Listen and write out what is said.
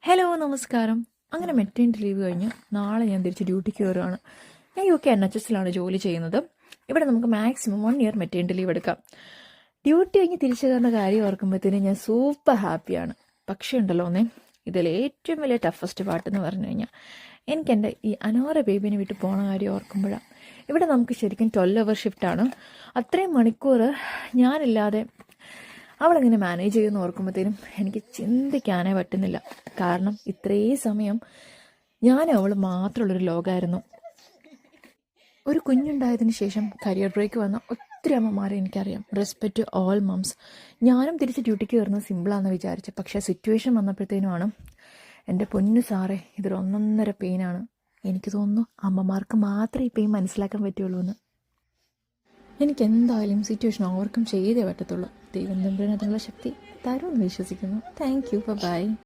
Hello നമസ്കാരം. അങ്ങനെ maternity leave കഴിഞ്ഞ് നാളെ ഞാൻ തിരിച്ച് ഡ്യൂട്ടിക്ക് കയറുകയാണ്. ഞാൻ UK NHSലാണ് ജോലി ചെയ്യുന്നത്. ഇവിടെ നമുക്ക് മാക്സിമം 1 ഇയർ മെറ്റേണിറ്റി ലീവ് എടുക്കാം. ഡ്യൂട്ടി കഴിഞ്ഞ് തിരിച്ചു കയറുന്ന കാര്യം ഓർക്കുമ്പോഴത്തേനും ഞാൻ സൂപ്പർ ഹാപ്പിയാണ്. പക്ഷേ ഉണ്ടല്ലോ ഇതിൽ ഏറ്റവും വലിയ ടഫസ്റ്റ് പാട്ടെന്ന് പറഞ്ഞു കഴിഞ്ഞാൽ എനിക്കെൻ്റെ ഈ അനോറ ബേബിനെ വിട്ട് പോണ കാര്യം ഓർക്കുമ്പോഴാണ്. ഇവിടെ നമുക്ക് ശരിക്കും 12 അവർ ഷിഫ്റ്റാണ്. അത്രയും മണിക്കൂർ ഞാനില്ലാതെ അവളെങ്ങനെ മാനേജ് ചെയ്യുമെന്ന് ഓർക്കുമ്പോഴത്തേനും എനിക്ക് ചിന്തിക്കാനേ പറ്റുന്നില്ല. കാരണം ഇത്രയും സമയം ഞാനും അവൾ മാത്രമുള്ളൊരു ലോകമായിരുന്നു. ഒരു കുഞ്ഞുണ്ടായതിന് ശേഷം കരിയർ ബ്രേക്ക് വന്ന ഒത്തിരി അമ്മമാരെ എനിക്കറിയാം. Respect to all mums. ഞാനും തിരിച്ച് ഡ്യൂട്ടിക്ക് കയറുന്നത് സിമ്പിളാണെന്ന് വിചാരിച്ചു. പക്ഷേ സിറ്റുവേഷൻ വന്നപ്പോഴത്തേനുമാണ് എൻ്റെ പൊന്നു സാറേ ഇതൊരു ഒന്നൊന്നര പെയിനാണ്. എനിക്ക് തോന്നുന്നു അമ്മമാർക്ക് മാത്രമേ ഈ പെയിൻ മനസ്സിലാക്കാൻ പറ്റുള്ളൂ എന്ന്. എനിക്ക് എന്തായാലും സിറ്റുവേഷൻ ഓവർകം ചെയ്തേ പറ്റത്തുള്ളൂ. ദൈവം തമ്പുരാൻ അതിനുള്ള ശക്തി തരുമെന്ന് വിശ്വസിക്കുന്നു. Thank you. ബൈ.